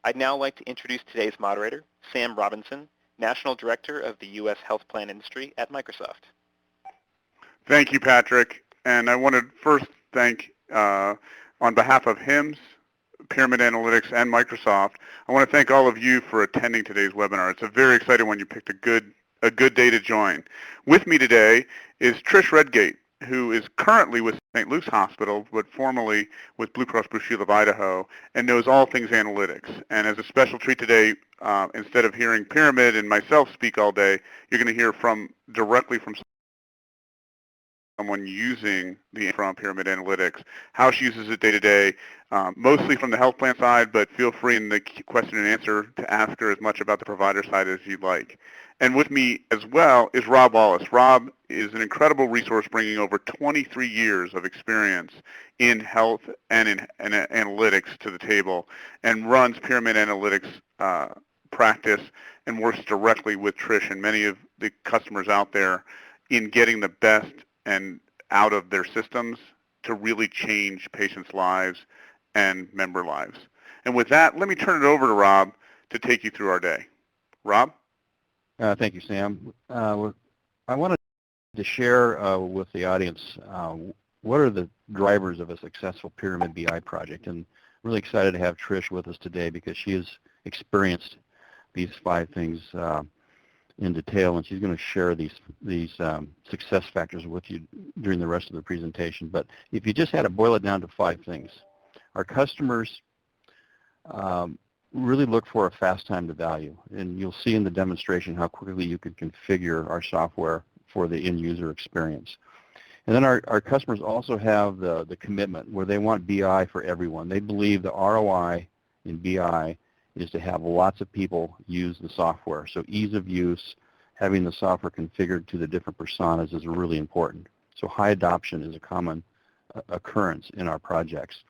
I'd now like to introduce today's moderator, Sam Robinson, National Director of the U.S. Health Plan Industry at Microsoft. Thank you, Patrick. And I want to first thank, on behalf of HIMSS, Pyramid Analytics, and Microsoft, I want to thank all of you for attending today's webinar. It's a very exciting one. You picked a good day to join. With me today is Trish Redgate, who is currently with St. Luke's Hospital, but formerly with Blue Cross Blue Shield of Idaho, and knows all things analytics. And as a special treat today, instead of hearing Pyramid and myself speak all day, you're going to hear directly from someone using from Pyramid Analytics, how she uses it day to day, mostly from the health plan side, but feel free in the question and answer to ask her as much about the provider side as you'd like. And with me as well is Rob Wallace. Rob is an incredible resource bringing over 23 years of experience in health and in analytics to the table, and runs Pyramid Analytics practice and works directly with Trish and many of the customers out there in getting the best and out of their systems to really change patients' lives and member lives. And with that, let me turn it over to Rob to take you through our day. Rob? Thank you, Sam. I wanted to share with the audience what are the drivers of a successful Pyramid BI project. And really excited to have Trish with us today because she has experienced these 5 things in detail, and she's going to share these success factors with you during the rest of the presentation. But if you just had to boil it down to 5 things, our customers really look for a fast time to value, and you'll see in the demonstration how quickly you can configure our software for the end user experience. And then our customers also have the commitment where they want BI for everyone. They believe the ROI in BI is to have lots of people use the software. So ease of use, having the software configured to the different personas is really important. So high adoption is a common occurrence in our projects.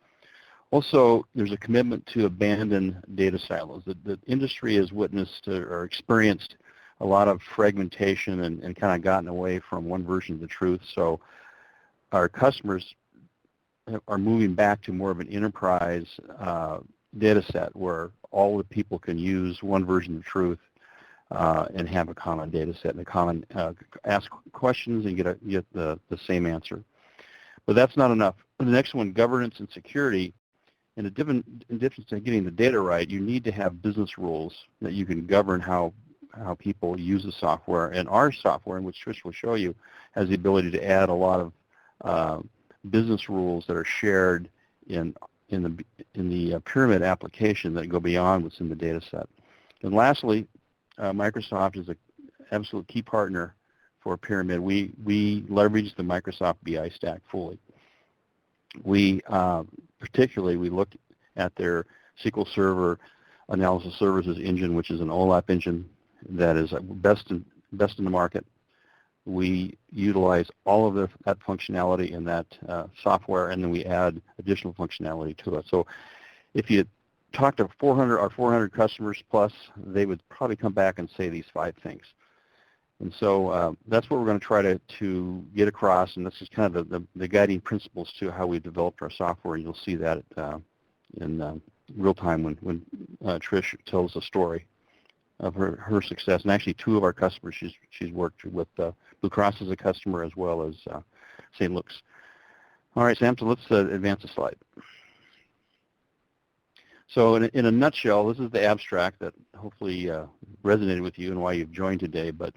Also, there's a commitment to abandon data silos. The industry has witnessed or experienced a lot of fragmentation and kind of gotten away from one version of the truth. So our customers are moving back to more of an enterprise data set where all the people can use one version of truth and have a common data set and a common ask questions and get the same answer. But that's not enough. The next one, governance and security. In addition to getting the data right, you need to have business rules that you can govern how people use the software. And our software, in which Trish will show you, has the ability to add a lot of business rules that are shared in the Pyramid application that go beyond what's in the data set. And lastly, Microsoft is an absolute key partner for Pyramid. We leverage the Microsoft BI stack fully. We look at their SQL Server Analysis Services engine, which is an OLAP engine that is best in the market. We utilize all of that functionality in that software, and then we add additional functionality to it. So if you talk to 400 customers plus, they would probably come back and say these 5 things. And so that's what we're going to try to get across, and this is kind of the guiding principles to how we developed our software, and you'll see that in real time when Trish tells the story of her success. And actually 2 of our customers she's worked with Blue Cross as a customer as well as St. Luke's. All right, Sam, so let's advance the slide. So in a nutshell, this is the abstract that hopefully resonated with you and why you've joined today. But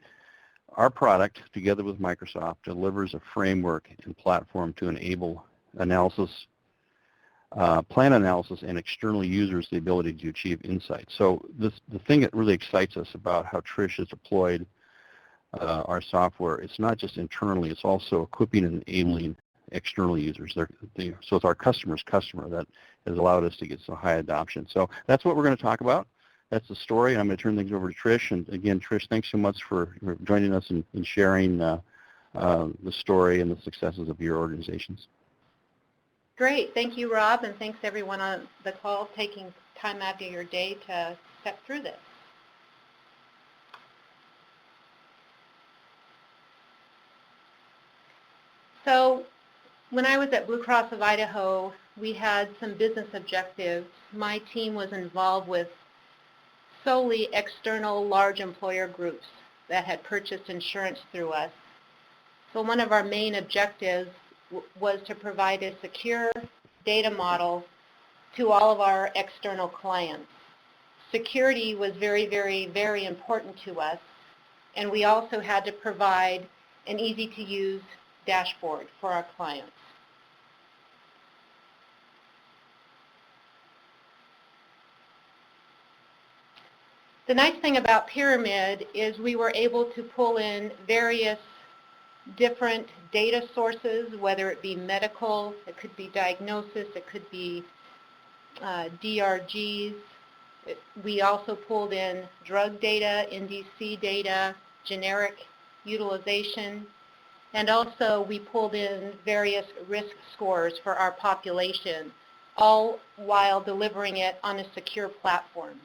our product, together with Microsoft, delivers a framework and platform to enable analysis, plan analysis, and external users the ability to achieve insights. So the thing that really excites us about how Trish has deployed our software, it's not just internally, it's also equipping and enabling external users. So it's our customer's customer that has allowed us to get so high adoption. So that's what we're going to talk about. That's the story. I'm going to turn things over to Trish. And again, Trish, thanks so much for joining us and sharing the story and the successes of your organizations. Great. Thank you, Rob, and thanks everyone on the call taking time out of your day to step through this. So when I was at Blue Cross of Idaho, we had some business objectives. My team was involved with solely external large employer groups that had purchased insurance through us. So one of our main objectives was to provide a secure data model to all of our external clients. Security was very, very, very important to us, and we also had to provide an easy-to-use dashboard for our clients. The nice thing about Pyramid is we were able to pull in various different data sources, whether it be medical, it could be diagnosis, it could be DRGs. We also pulled in drug data, NDC data, generic utilization, and also we pulled in various risk scores for our population, all while delivering it on a secure platform.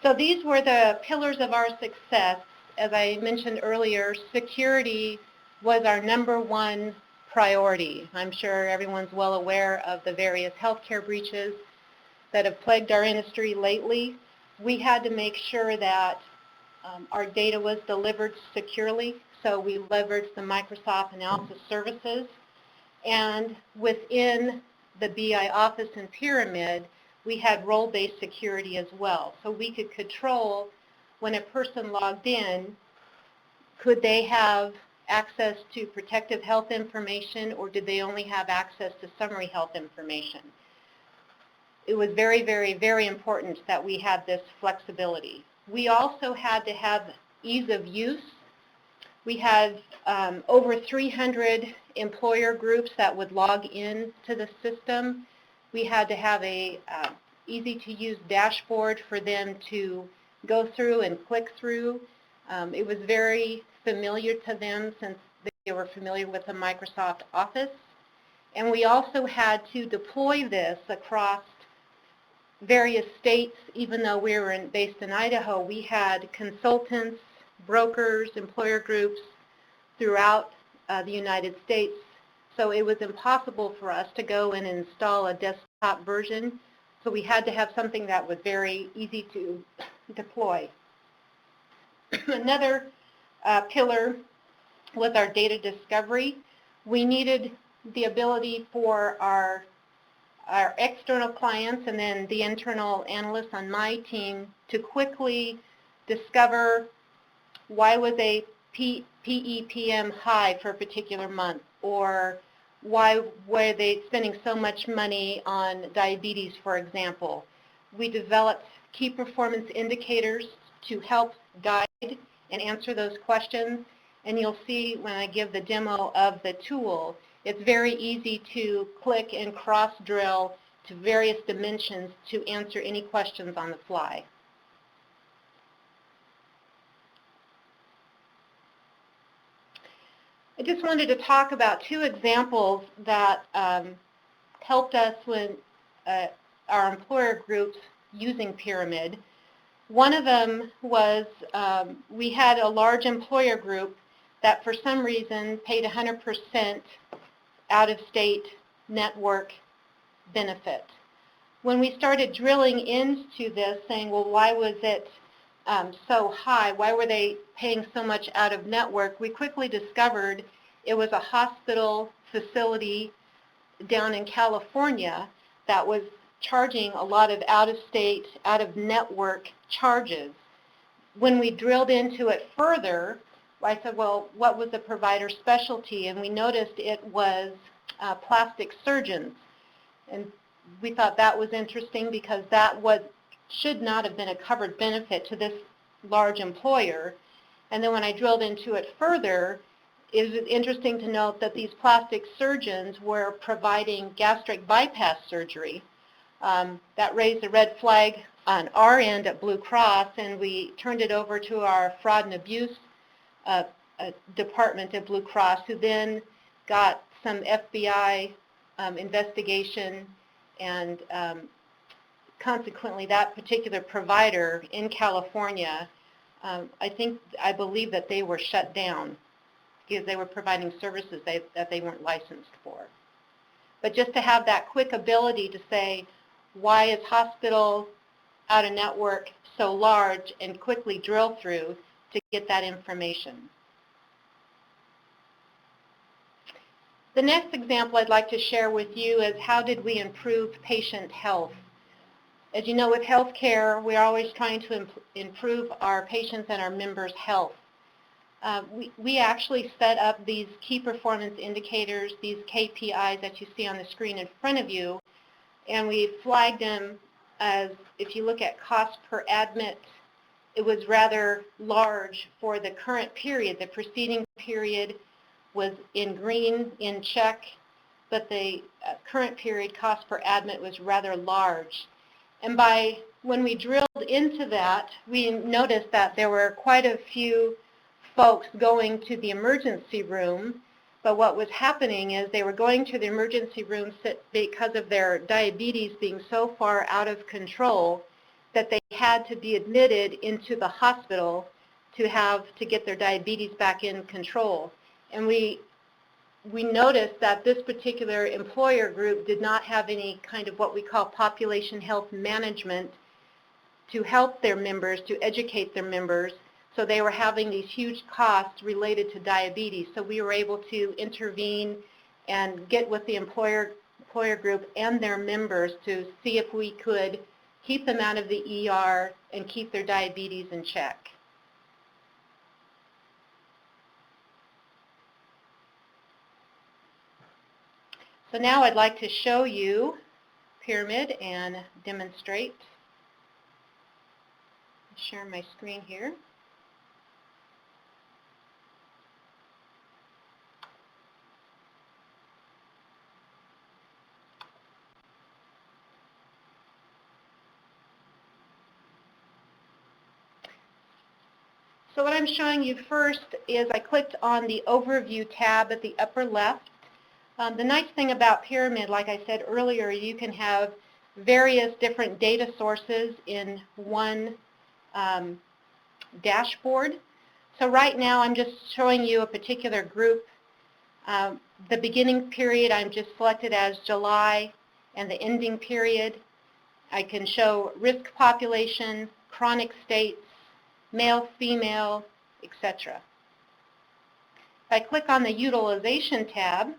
So these were the pillars of our success. As I mentioned earlier, security was our #1 priority. I'm sure everyone's well aware of the various healthcare breaches that have plagued our industry lately. We had to make sure that our data was delivered securely, so we leveraged the Microsoft analysis services. And within the BI Office and Pyramid, we had role-based security as well. So we could control when a person logged in, could they have access to protective health information, or did they only have access to summary health information? It was very, very, very important that we had this flexibility. We also had to have ease of use. We had over 300 employer groups that would log in to the system. We had to have a easy-to-use dashboard for them to go through and click through. It was very familiar to them since they were familiar with the Microsoft Office. And we also had to deploy this across various states. Even though we were based in Idaho, we had consultants, brokers, employer groups throughout the United States. So it was impossible for us to go and install a desktop version. So we had to have something that was very easy to deploy. Another pillar was our data discovery. We needed the ability for our external clients and then the internal analysts on my team to quickly discover why was a PEPM high for a particular month, or why were they spending so much money on diabetes, for example. We developed key performance indicators to help guide and answer those questions, and you'll see when I give the demo of the tool, it's very easy to click and cross-drill to various dimensions to answer any questions on the fly. I just wanted to talk about 2 examples that helped us when our employer groups using Pyramid. One of them was we had a large employer group that for some reason paid 100% out-of-state network benefit. When we started drilling into this, saying, well, why was it so high? Why were they paying so much out of network? We quickly discovered it was a hospital facility down in California that was charging a lot of out-of-state, out-of-network charges. When we drilled into it further, I said, well, what was the provider specialty? And we noticed it was plastic surgeons. And we thought that was interesting because that should not have been a covered benefit to this large employer. And then when I drilled into it further, it was interesting to note that these plastic surgeons were providing gastric bypass surgery. That raised a red flag on our end at Blue Cross, and we turned it over to our fraud and abuse department at Blue Cross, who then got some FBI investigation, and consequently that particular provider in California, I believe that they were shut down because they were providing services that they weren't licensed for. but just to have that quick ability to say, why is hospital out-of-network so large, and quickly drill through to get that information. The next example I'd like to share with you is how did we improve patient health. As you know, with healthcare, we're always trying to improve our patients' and our members' health. We actually set up these key performance indicators, these KPIs that you see on the screen in front of you, and we flagged them as, if you look at cost per admit, it was rather large for the current period. The preceding period was in green, in check, but the current period cost per admit was rather large. And when we drilled into that, we noticed that there were quite a few folks going to the emergency room, but what was happening is they were going to the emergency room because of their diabetes being so far out of control that they had to be admitted into the hospital to get their diabetes back in control. And we noticed that this particular employer group did not have any kind of what we call population health management to help their members, to educate their members. So they were having these huge costs related to diabetes. So we were able to intervene and get with the employer group and their members to see if we could keep them out of the ER and keep their diabetes in check. So now I'd like to show you Pyramid and demonstrate. Share my screen here. So what I'm showing you first is I clicked on the Overview tab at the upper left. The nice thing about Pyramid, like I said earlier, you can have various different data sources in one dashboard. So right now I'm just showing you a particular group. The beginning period I'm just selected as July, and the ending period I can show risk population, chronic states, male, female, etc. If I click on the Utilization tab,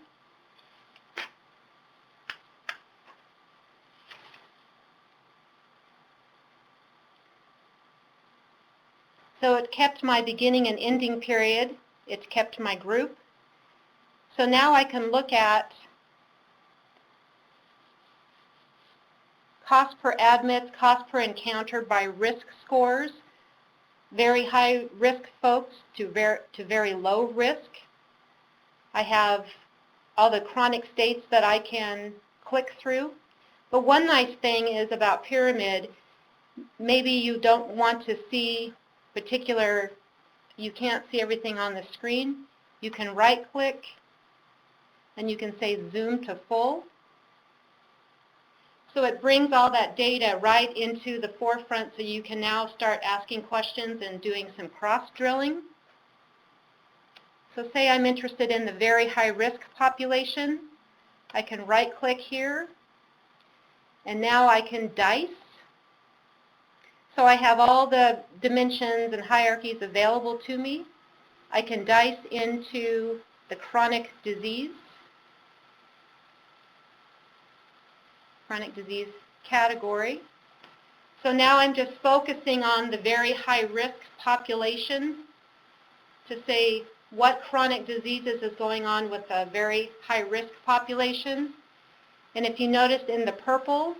so it kept my beginning and ending period, it kept my group. So now I can look at cost per admit, cost per encounter by risk scores, very high risk folks to very low risk. I have all the chronic states that I can click through. But one nice thing is about Pyramid, maybe you don't want to see you can't see everything on the screen. You can right click and you can say zoom to full. So it brings all that data right into the forefront, so you can now start asking questions and doing some cross-drilling. So say I'm interested in the very high-risk population. I can right-click here, and now I can dice. So I have all the dimensions and hierarchies available to me. I can dice into the chronic disease category. So now I'm just focusing on the very high-risk population to say what chronic diseases is going on with a very high-risk population. And if you notice in the purple,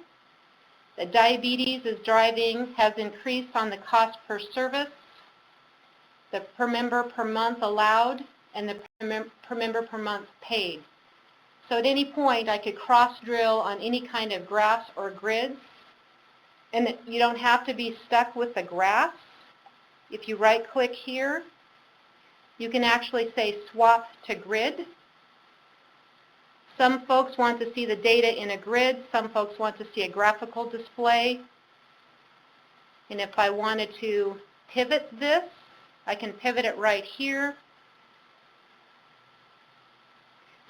the diabetes has increased on the cost per service, the per member per month allowed, and the per member per month paid. So at any point, I could cross-drill on any kind of graphs or grids, and you don't have to be stuck with the graph. If you right-click here, you can actually say swap to grid. Some folks want to see the data in a grid. Some folks want to see a graphical display. And if I wanted to pivot this, I can pivot it right here.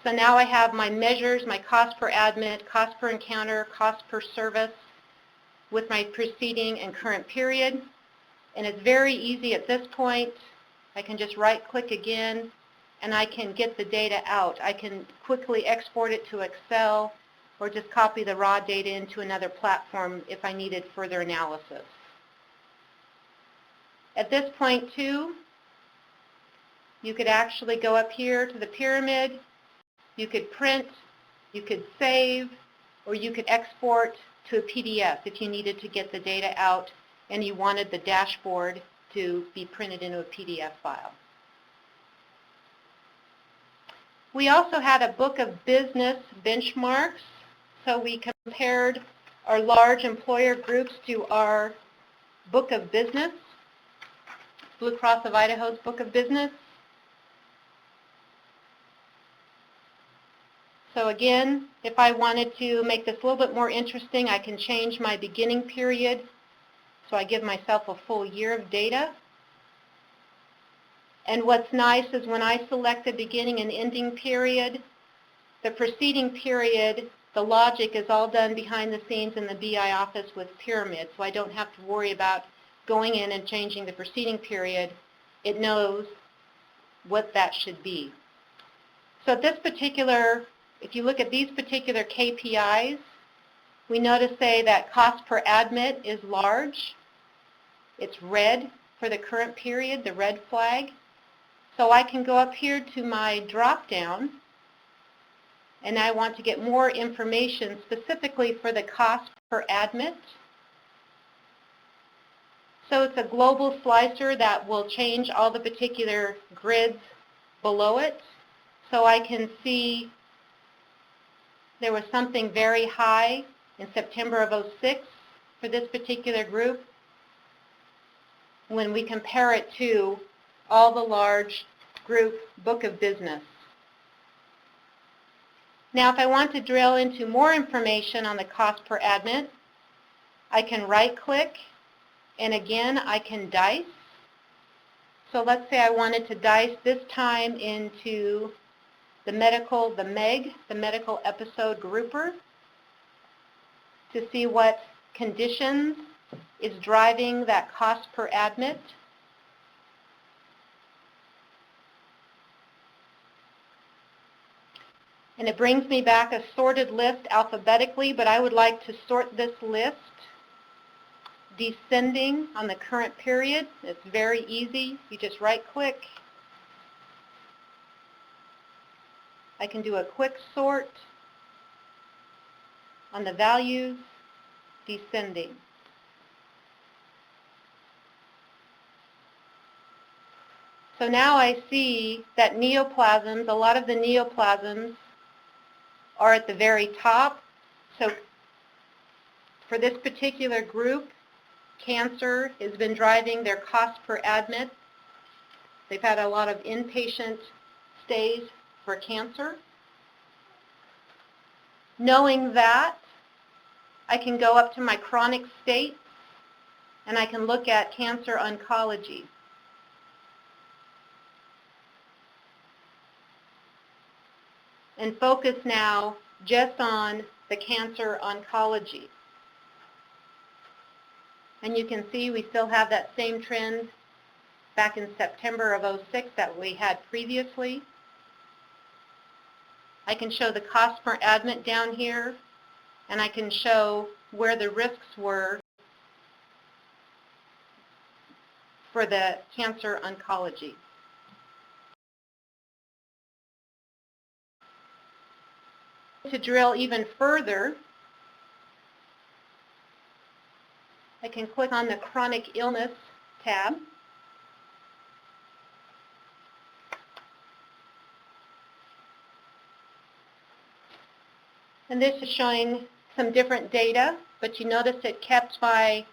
So now I have my measures, my cost per admit, cost per encounter, cost per service with my preceding and current period. And it's very easy at this point. I can just right-click again, and I can get the data out. I can quickly export it to Excel or just copy the raw data into another platform if I needed further analysis. At this point, too, you could actually go up here to the pyramid. You could print, you could save, or you could export to a PDF if you needed to get the data out and you wanted the dashboard to be printed into a PDF file. We also had a book of business benchmarks, so we compared our large employer groups to our book of business, Blue Cross of Idaho's book of business. So again, if I wanted to make this a little bit more interesting, I can change my beginning period. So I give myself a full year of data. And what's nice is when I select the beginning and ending period, the preceding period, the logic is all done behind the scenes in the BI office with Pyramid. So I don't have to worry about going in and changing the preceding period. It knows what that should be. So at this particular, if you look at these particular KPIs, we notice, say, that cost per admit is large. It's red for the current period, the red flag. So I can go up here to my drop-down, and I want to get more information specifically for the cost per admit. So it's a global slicer that will change all the particular grids below it. So I can see there was something very high in September of '06 for this particular group when we compare it to all the large group book of business. Now, if I want to drill into more information on the cost per admit, I can right-click, and again, I can dice. So let's say I wanted to dice this time into the medical, the MEG, the medical episode grouper, to see what conditions is driving that cost per admit. And it brings me back a sorted list alphabetically, but I would like to sort this list descending on the current period. It's very easy. You just right-click. I can do a quick sort on the values descending. So now I see that neoplasms, a lot of the neoplasms are at the very top. So for this particular group, cancer has been driving their cost per admit. They've had a lot of inpatient stays for cancer. Knowing that, I can go up to my chronic state and I can look at cancer oncology. And focus now just on the cancer oncology. And you can see we still have that same trend back in September of '06 that we had previously. I can show the cost per admit down here, and I can show where the risks were for the cancer oncology. To drill even further, I can click on the chronic illness tab. And this is showing some different data, but you notice it kept my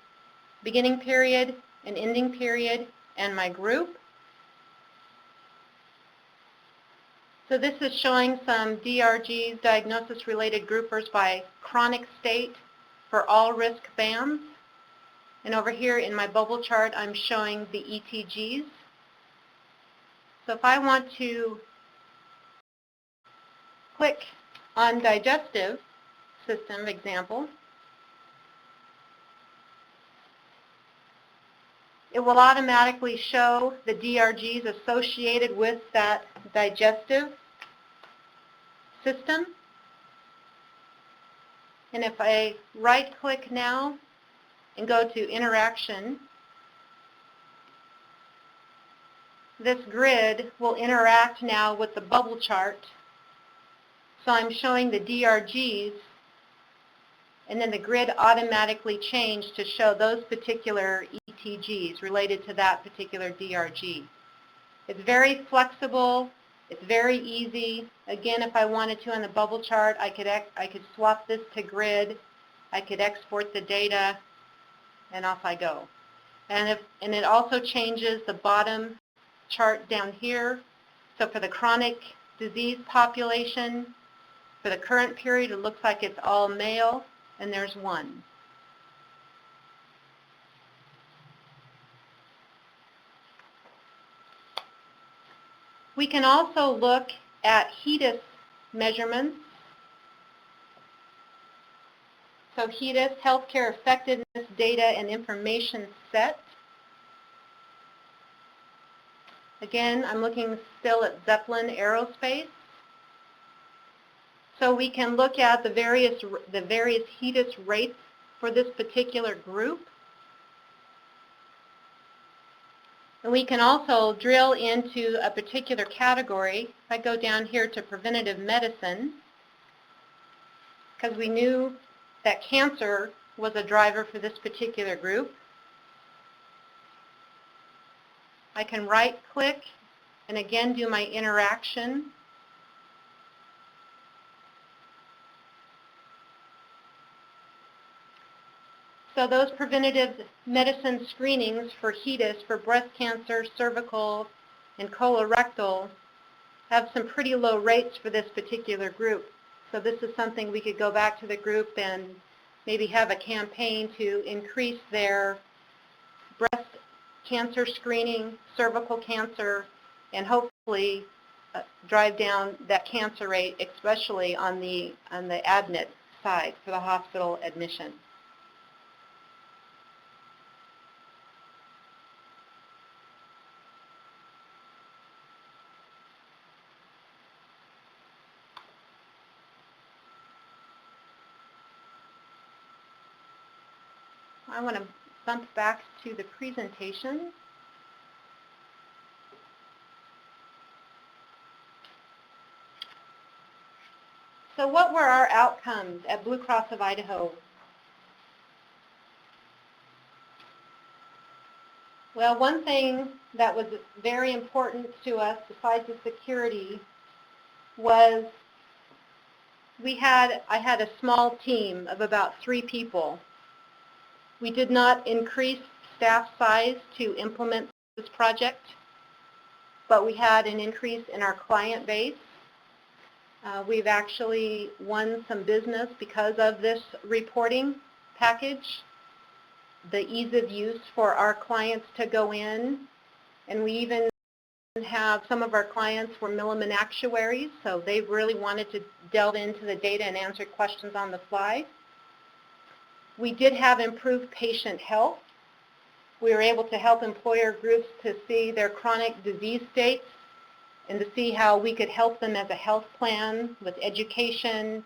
beginning period and ending period and my group. So this is showing some DRGs, diagnosis-related groupers by chronic state for all risk bands. And over here in my bubble chart, I'm showing the ETGs. So if I want to click on digestive system example, it will automatically show the DRGs associated with that digestive system. And if I right-click now and go to Interaction, this grid will interact now with the bubble chart. So I'm showing the DRGs, and then the grid automatically changed to show those particular ETGs related to that particular DRG. It's very flexible. It's very easy. Again, if I wanted to on the bubble chart, I could swap this to grid. I could export the data, and off I go. And it also changes the bottom chart down here. So for the chronic disease population, for the current period, it looks like it's all male, and there's one. We can also look at HEDIS measurements. So HEDIS, Healthcare Effectiveness Data and Information Set. Again, I'm looking still at Zeppelin Aerospace. So we can look at the various HEDIS rates for this particular group. And we can also drill into a particular category. If I go down here to preventative medicine, because we knew that cancer was a driver for this particular group, I can right-click and again do my interaction. So those preventative medicine screenings for HEDIS, for breast cancer, cervical, and colorectal have some pretty low rates for this particular group. So this is something we could go back to the group and maybe have a campaign to increase their breast cancer screening, cervical cancer, and hopefully drive down that cancer rate, especially on the admit side for the hospital admission. I want to bump back to the presentation. So what were our outcomes at Blue Cross of Idaho? Well, one thing that was very important to us, besides the security, was I had a small team of about 3 people. We did not increase staff size to implement this project, but we had an increase in our client base. We've actually won some business because of this reporting package, the ease of use for our clients to go in, and we even have some of our clients were Milliman actuaries, so they really wanted to delve into the data and answer questions on the fly. We did have improved patient health. We were able to help employer groups to see their chronic disease states and to see how we could help them as a health plan with education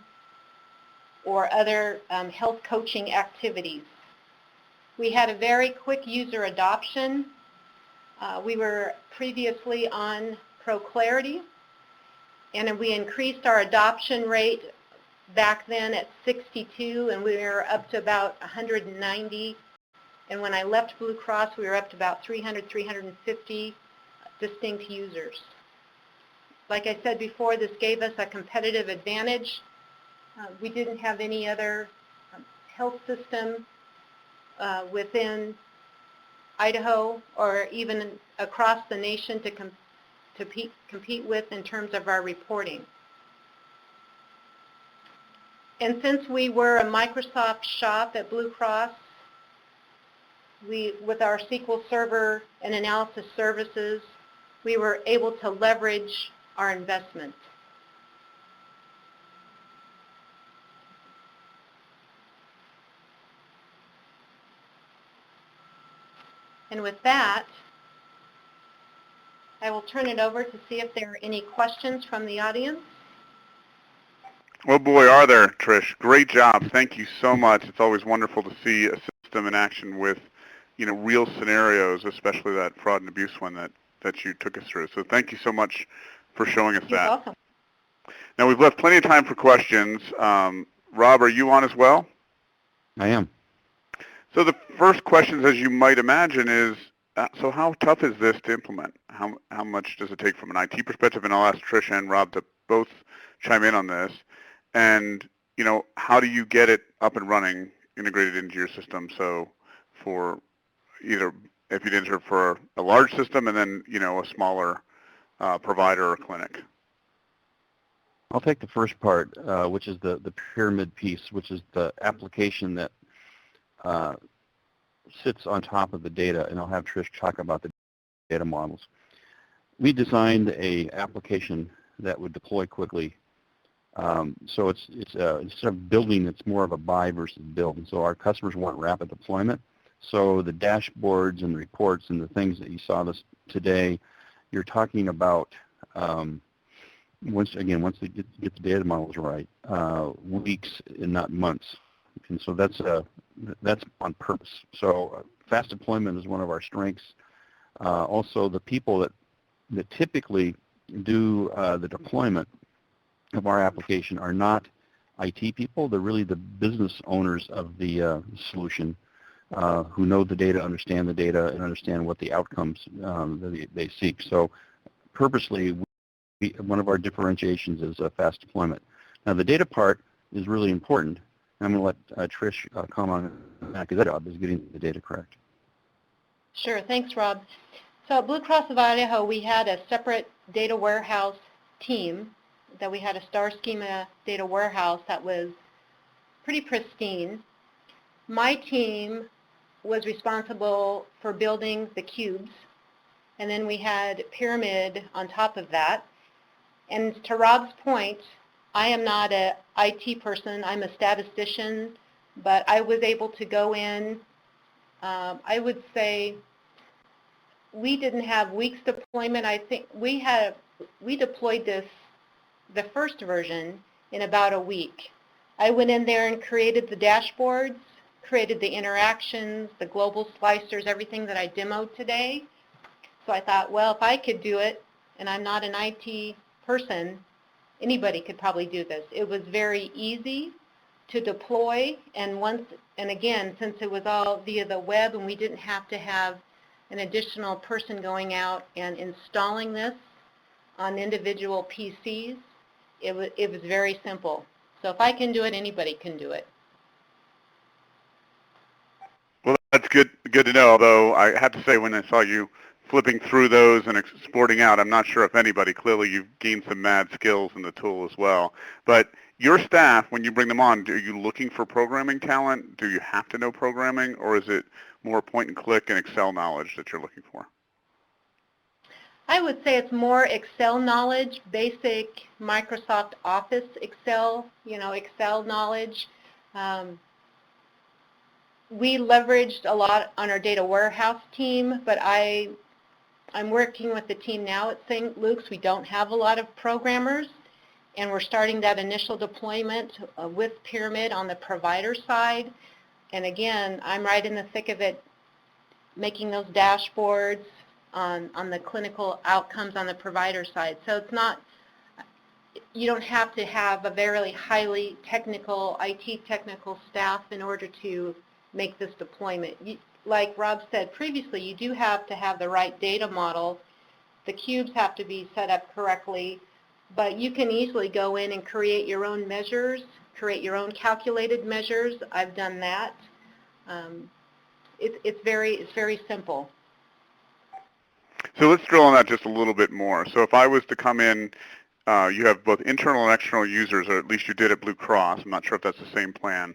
or other health coaching activities. We had a very quick user adoption. We were previously on ProClarity, and we increased our adoption rate back then at 62, and we were up to about 190. And when I left Blue Cross, we were up to about 300, 350 distinct users. Like I said before, this gave us a competitive advantage. We didn't have any other health system within Idaho or even across the nation to compete with in terms of our reporting. And since we were a Microsoft shop at Blue Cross, with our SQL Server and analysis services, we were able to leverage our investment. And with that, I will turn it over to see if there are any questions from the audience. Well, boy, are there, Trish. Great job. Thank you so much. It's always wonderful to see a system in action with, real scenarios, especially that fraud and abuse one that you took us through. So thank you so much for showing us You're that. welcome. Now, we've left plenty of time for questions. Rob, are you on as well? I am. So the first questions, as you might imagine, is, so how tough is this to implement? How much does it take from an IT perspective? And I'll ask Trish and Rob to both chime in on this. And, how do you get it up and running, integrated into your system? So for either, if you did it for a large system and then, a smaller provider or clinic. I'll take the first part, which is the pyramid piece, which is the application that sits on top of the data, and I'll have Trish talk about the data models. We designed a application that would deploy quickly. So it's instead of building, it's more of a buy versus build. And so our customers want rapid deployment. So the dashboards and the reports and the things that you saw this today, you're talking about once they get the data models right, weeks and not months. And so that's on purpose. So fast deployment is one of our strengths. Also, the people that typically do the deployment of our application are not IT people. They're really the business owners of the solution who know the data, understand the data, and understand what the outcomes that they seek. So purposely, one of our differentiations is fast deployment. Now, the data part is really important. I'm going to let Trish comment on that because that job is getting the data correct. Sure. Thanks, Rob. So at Blue Cross of Idaho, we had a separate data warehouse team that we had a star schema data warehouse that was pretty pristine. My team was responsible for building the cubes, and then we had Pyramid on top of that. And to Rob's point, I am not an IT person. I'm a statistician, but I was able to go in. I would say we didn't have weeks deployment. I think we deployed this, the first version, in about a week. I went in there and created the dashboards, created the interactions, the global slicers, everything that I demoed today. So I thought, well, if I could do it, and I'm not an IT person, anybody could probably do this. It was very easy to deploy, and again, since it was all via the web and we didn't have to have an additional person going out and installing this on individual PCs, it was very simple. So if I can do it, anybody can do it. Well, that's good to know, although I have to say when I saw you flipping through those and exporting out, I'm not sure if anybody, clearly you've gained some mad skills in the tool as well. But your staff, when you bring them on, are you looking for programming talent? Do you have to know programming, or is it more point and click and Excel knowledge that you're looking for? I would say it's more Excel knowledge, basic Microsoft Office Excel, Excel knowledge. We leveraged a lot on our data warehouse team, but I'm working with the team now at St. Luke's. We don't have a lot of programmers, and we're starting that initial deployment with Pyramid on the provider side. And again, I'm right in the thick of it, making those dashboards on the clinical outcomes on the provider side. So it's not, you don't have to have a very highly technical, IT technical staff in order to make this deployment. Like Rob said previously, you do have to have the right data model. The cubes have to be set up correctly, but you can easily go in and create your own measures, create your own calculated measures. I've done that. It's very simple. So let's drill on that just a little bit more. So if I was to come in, you have both internal and external users, or at least you did at Blue Cross. I'm not sure if that's the same plan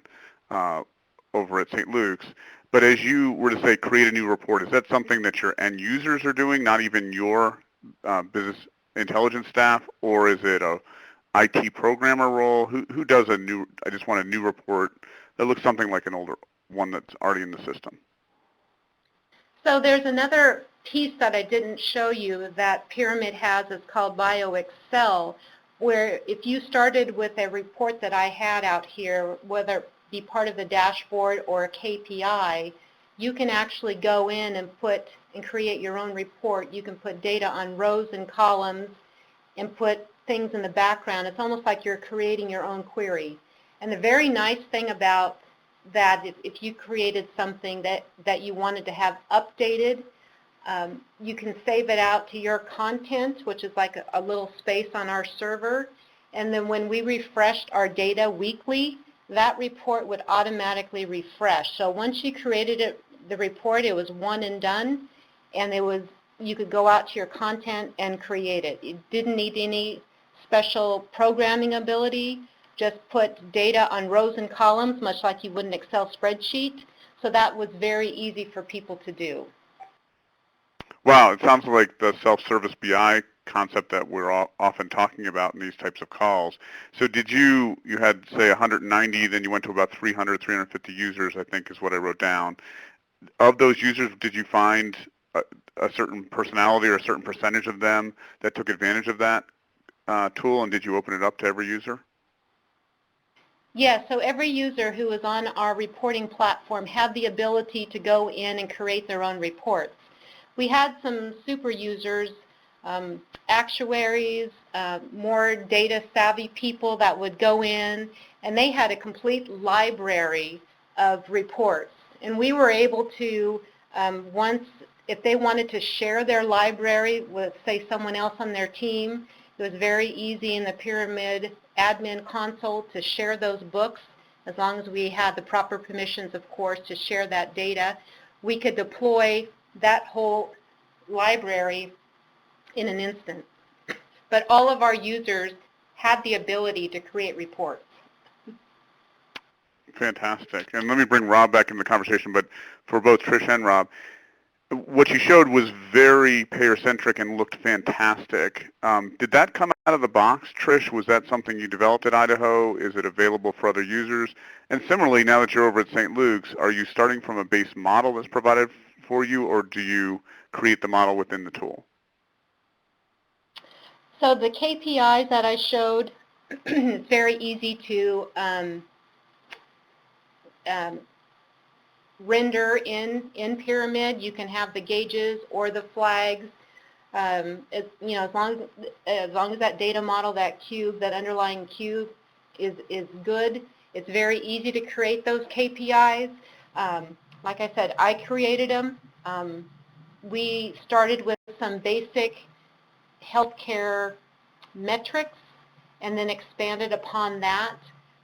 over at St. Luke's. But as you were to say, create a new report, is that something that your end users are doing, not even your business intelligence staff, or is it a IT programmer role? Who does I just want a new report that looks something like an older one that's already in the system? So there's another piece that I didn't show you that Pyramid has. It's called BioExcel, where if you started with a report that I had out here, whether it be part of the dashboard or a KPI, you can actually go in and create your own report. You can put data on rows and columns and put things in the background. It's almost like you're creating your own query. And the very nice thing about that, if you created something that you wanted to have updated, you can save it out to your content, which is like a little space on our server. And then when we refreshed our data weekly, that report would automatically refresh. So once you created the report, it was one and done, and you could go out to your content and create it. It didn't need any special programming ability. Just put data on rows and columns, much like you would an Excel spreadsheet. So that was very easy for people to do. Wow, it sounds like the self-service BI concept that we're often talking about in these types of calls. So you had, say, 190, then you went to about 300, 350 users, I think is what I wrote down. Of those users, did you find a certain personality or a certain percentage of them that took advantage of that tool, and did you open it up to every user? Yes, so every user who was on our reporting platform had the ability to go in and create their own reports. We had some super users, actuaries, more data-savvy people that would go in, and they had a complete library of reports. And we were able to, if they wanted to share their library with, say, someone else on their team, it was very easy in the Pyramid admin console to share those books, as long as we had the proper permissions, of course, to share that data. We could deploy that whole library in an instant. But all of our users had the ability to create reports. Fantastic. And let me bring Rob back in the conversation, but for both Trish and Rob, what you showed was very payer-centric and looked fantastic. Did that come out of the box, Trish? Was that something you developed at Idaho? Is it available for other users? And similarly, now that you're over at St. Luke's, are you starting from a base model that's provided for you, or do you create the model within the tool? So the KPIs that I showed, it's very easy to render in Pyramid. You can have the gauges or the flags. As long as that data model, that cube, that underlying cube is good, it's very easy to create those KPIs. Like I said, I created them. We started with some basic healthcare metrics and then expanded upon that.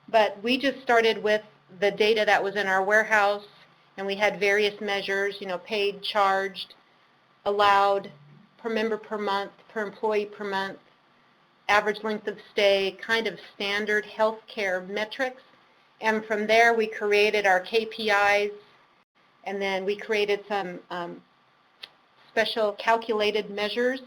But we just started with the data that was in our warehouse, and we had various measures, paid, charged, allowed, per member per month, per employee per month, average length of stay, kind of standard healthcare metrics. And from there, we created our KPIs, and then we created some special calculated measures,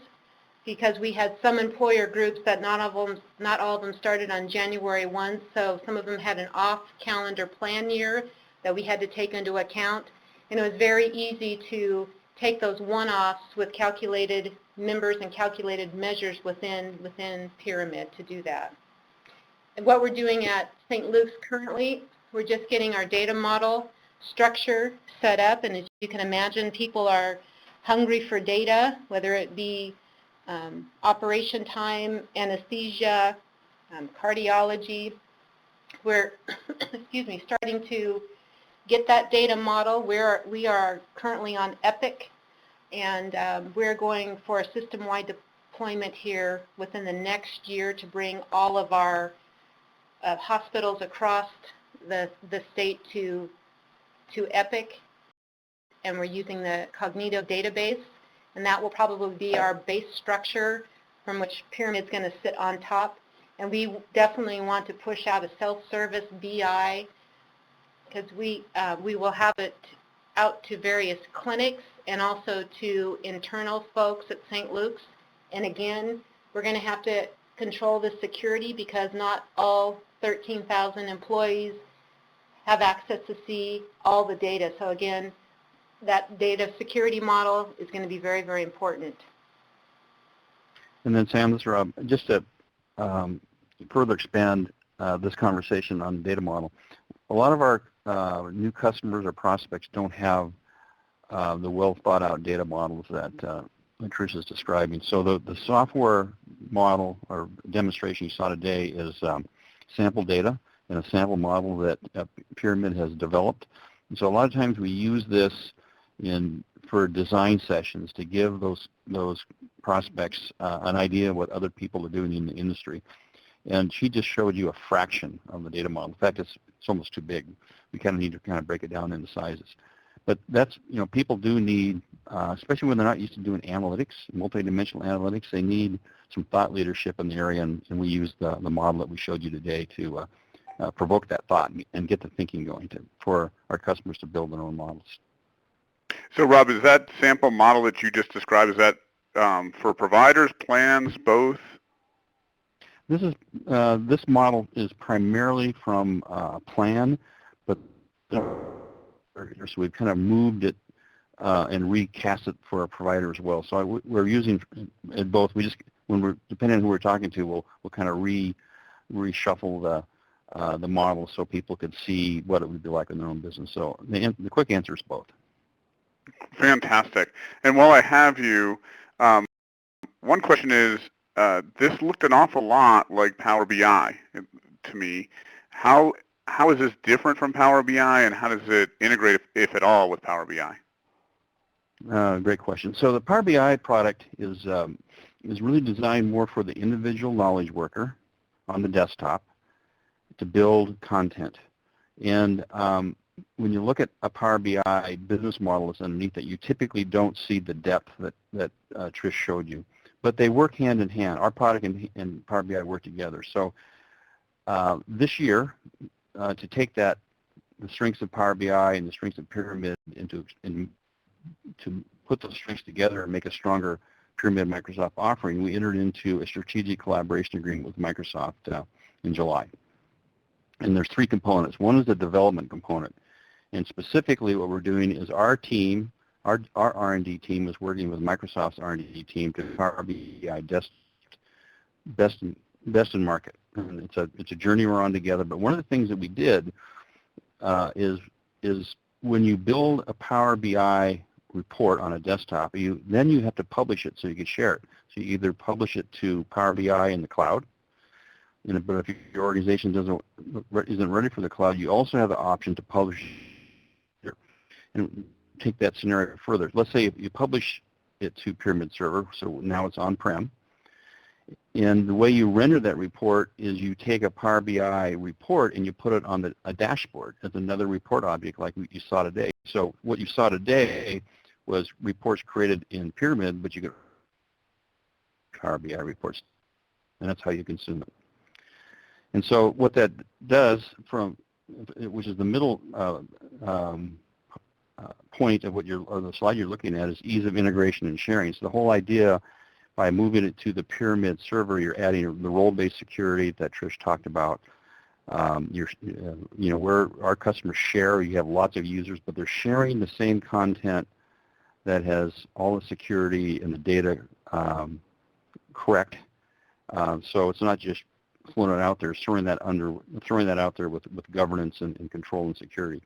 because we had some employer groups that not all of them started on January 1, so some of them had an off-calendar plan year that we had to take into account. And it was very easy to take those one-offs with calculated members and calculated measures within Pyramid to do that. And what we're doing at St. Luke's currently, we're just getting our data model structure set up, and as you can imagine, people are hungry for data, whether it be operation time, anesthesia, cardiology. We're starting to get that data model. We are currently on Epic, and we're going for a system-wide deployment here within the next year to bring all of our hospitals across the state to Epic, and we're using the Cognito database. And that will probably be our base structure from which Pyramid's going to sit on top. And we definitely want to push out a self-service BI, because we will have it out to various clinics and also to internal folks at St. Luke's. And again, we're going to have to control the security, because not all 13,000 employees have access to see all the data. So again, that data security model is going to be very, very important. And then Sam, this is Rob, just to further expand this conversation on the data model. A lot of our new customers or prospects don't have the well thought out data models that Trish is describing. So the software model or demonstration you saw today is sample data and a sample model that Pyramid has developed. And so a lot of times we use this for design sessions to give those prospects an idea of what other people are doing in the industry. And she just showed you a fraction of the data model. In fact, it's almost too big. We kind of need to kind of break it down into sizes. But that's, people do need, especially when they're not used to doing analytics, multidimensional analytics, they need some thought leadership in the area, and we use the model that we showed you today to provoke that thought and get the thinking going for our customers to build their own models. So Rob, is that sample model that you just described, is that for providers, plans, both? This model is primarily from plan, but so we've kind of moved it and recast it for a provider as well. So we're using it both. Depending on who we're talking to, we'll kind of reshuffle the model so people could see what it would be like in their own business. So the quick answer is both. Fantastic. And while I have you, one question is, this looked an awful lot like Power BI to me. How is this different from Power BI, and how does it integrate, if at all, with Power BI? Great question. So the Power BI product is really designed more for the individual knowledge worker on the desktop to build content. And when you look at a Power BI business model that's underneath it, you typically don't see the depth that Trish showed you. But they work hand in hand. Our product and Power BI work together. So this year, to take the strengths of Power BI and the strengths of Pyramid to put those strengths together and make a stronger Pyramid Microsoft offering, we entered into a strategic collaboration agreement with Microsoft in July. And there's three components. One is the development component. And specifically what we're doing is our R&D team is working with Microsoft's R&D team to Power BI best in market. And it's a journey we're on together. But one of the things that we did is when you build a Power BI report on a desktop, then you have to publish it so you can share it. So you either publish it to Power BI in the cloud, but if your organization isn't ready for the cloud, you also have the option to publish it. And take that scenario further. Let's say if you publish it to Pyramid Server, so now it's on-prem, and the way you render that report is you take a Power BI report and you put it on a dashboard as another report object like what you saw today. So what you saw today was reports created in Pyramid, but you get Power BI reports, and that's how you consume it. And so what that does, which is the middle point of the slide you're looking at, is ease of integration and sharing. So the whole idea, by moving it to the Pyramid server, you're adding the role-based security that Trish talked about. Where our customers share, you have lots of users, but they're sharing the same content that has all the security and the data correct. So it's not just floating it out there, throwing that out there with governance and control and security.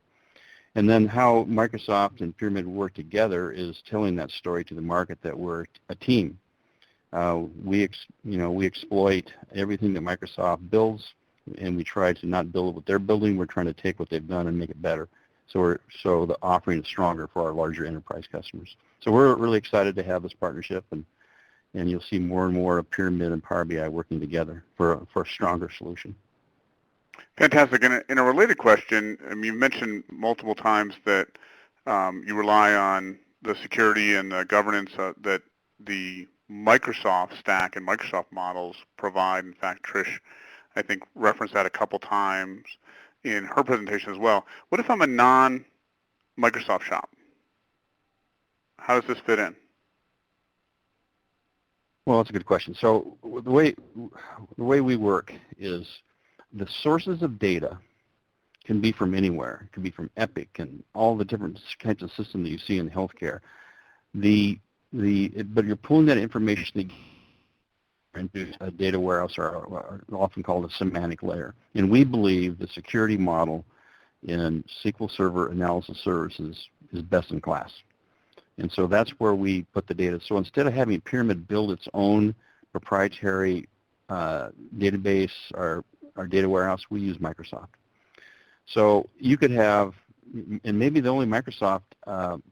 And then how Microsoft and Pyramid work together is telling that story to the market that we're a team. We exploit everything that Microsoft builds, and we try to not build what they're building. We're trying to take what they've done and make it better. So the offering is stronger for our larger enterprise customers. So we're really excited to have this partnership, and you'll see more and more of Pyramid and Power BI working together for a stronger solution. Fantastic. And in a related question, you mentioned multiple times that you rely on the security and the governance that the Microsoft stack and Microsoft models provide. In fact, Trish, I think, referenced that a couple times in her presentation as well. What if I'm a non-Microsoft shop? How does this fit in? Well, that's a good question. So the way we work is the sources of data can be from anywhere. It can be from Epic and all the different kinds of systems that you see in healthcare. But you're pulling that information into a data warehouse, or often called a semantic layer. And we believe the security model in SQL Server Analysis Services is best in class. And so that's where we put the data. So instead of having Pyramid build its own proprietary database or data warehouse, we use Microsoft. So you could have, and maybe the only Microsoft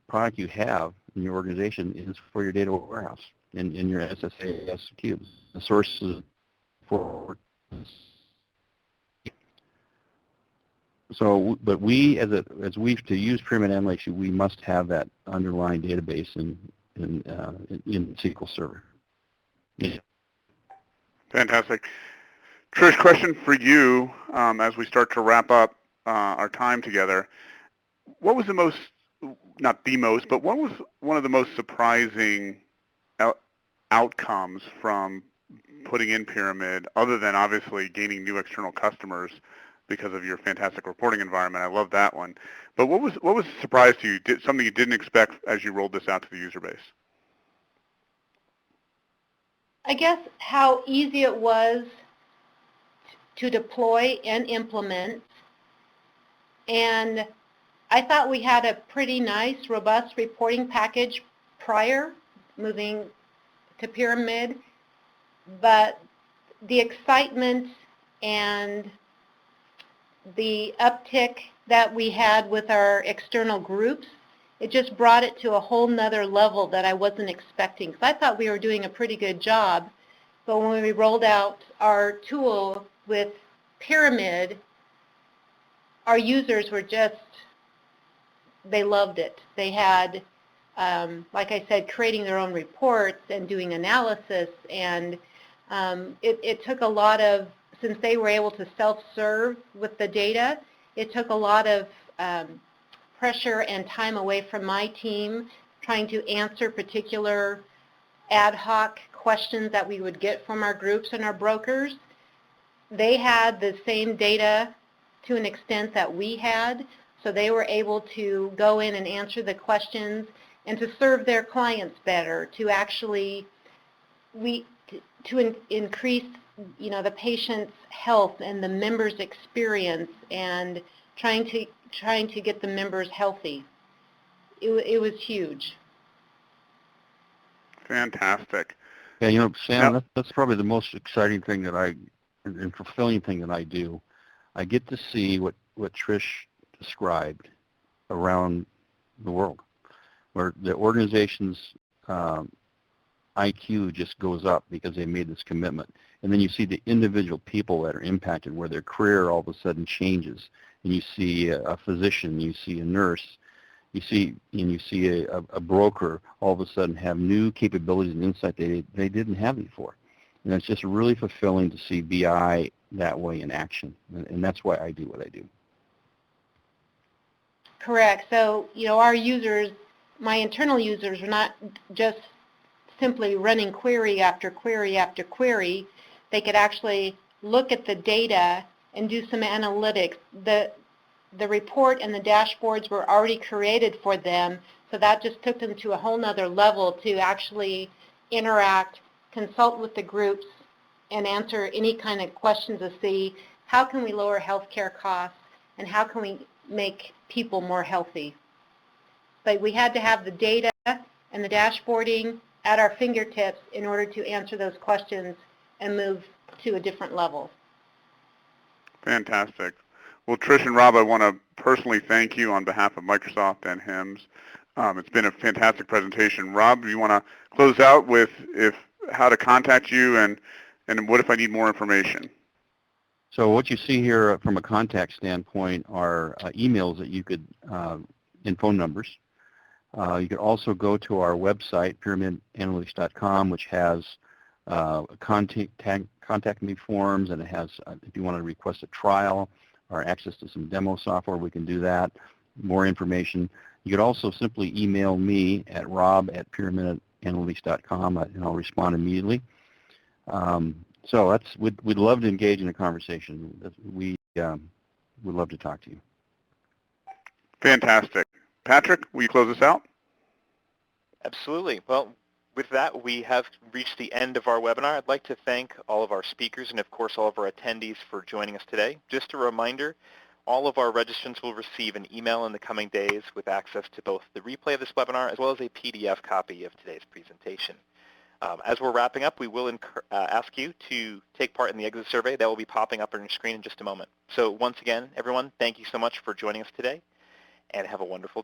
product you have in your organization is for your data warehouse in your SSAS cubes. The sources for. So, but we, as we to use Pyramid Analytics, we must have that underlying database in SQL Server. Yeah. Fantastic. Trish, question for you as we start to wrap up our time together. What was the most, not the most, but what was one of the most surprising outcomes from putting in Pyramid, other than obviously gaining new external customers because of your fantastic reporting environment? I love that one. But what was a surprise to you, something you didn't expect as you rolled this out to the user base? I guess how easy it was to deploy and implement. And I thought we had a pretty nice, robust reporting package prior moving to Pyramid, but the excitement and the uptick that we had with our external groups, it just brought it to a whole nother level that I wasn't expecting. So I thought we were doing a pretty good job, but when we rolled out our tool with Pyramid, our users were just, they loved it. They had, like I said, creating their own reports and doing analysis, and it took a lot of, since they were able to self-serve with the data, it took a lot of pressure and time away from my team trying to answer particular ad hoc questions that we would get from our groups and our brokers. They had the same data to an extent that we had, so they were able to go in and answer the questions and to serve their clients better, to actually increase, you know, the patient's health and the members' experience, and trying to get the members healthy. It was huge. Fantastic. Yeah, you know, Sam, Now, that's probably the most exciting thing that and fulfilling thing that I do. I get to see what Trish described around the world, where the organization's IQ just goes up because they made this commitment. And then you see the individual people that are impacted, where their career all of a sudden changes. And you see a physician, you see a nurse, you see a broker all of a sudden have new capabilities and insight they didn't have before. And it's just really fulfilling to see BI that way in action. And that's why I do what I do. Correct. So, you know, our users, my internal users, are not just simply running query after query after query. They could actually look at the data and do some analytics. The report and the dashboards were already created for them, so that just took them to a whole nother level to actually interact, consult with the groups, and answer any kind of questions to see how can we lower healthcare costs and how can we make people more healthy. But we had to have the data and the dashboarding at our fingertips in order to answer those questions and move to a different level. fantastic. Well, Trish and Rob, I want to personally thank you on behalf of Microsoft and HIMSS. It's been a fantastic presentation. Rob, do you want to close out with how to contact you and what if I need more information? So what you see here from a contact standpoint are emails that you could, and phone numbers. You could also go to our website, pyramidanalytics.com, which has contact me forms, and it has, if you want to request a trial or access to some demo software, we can do that. More information. You could also simply email me at rob@pyramidanalytics.com, and I'll respond immediately. So we'd love to engage in a conversation. we'd love to talk to you. Fantastic. Patrick, will you close us out? Absolutely. Well, with that, we have reached the end of our webinar. I'd like to thank all of our speakers and, of course, all of our attendees for joining us today. Just a reminder, all of our registrants will receive an email in the coming days with access to both the replay of this webinar as well as a PDF copy of today's presentation. As we're wrapping up, we will ask you to take part in the exit survey that will be popping up on your screen in just a moment. So once again, everyone, thank you so much for joining us today, and have a wonderful day.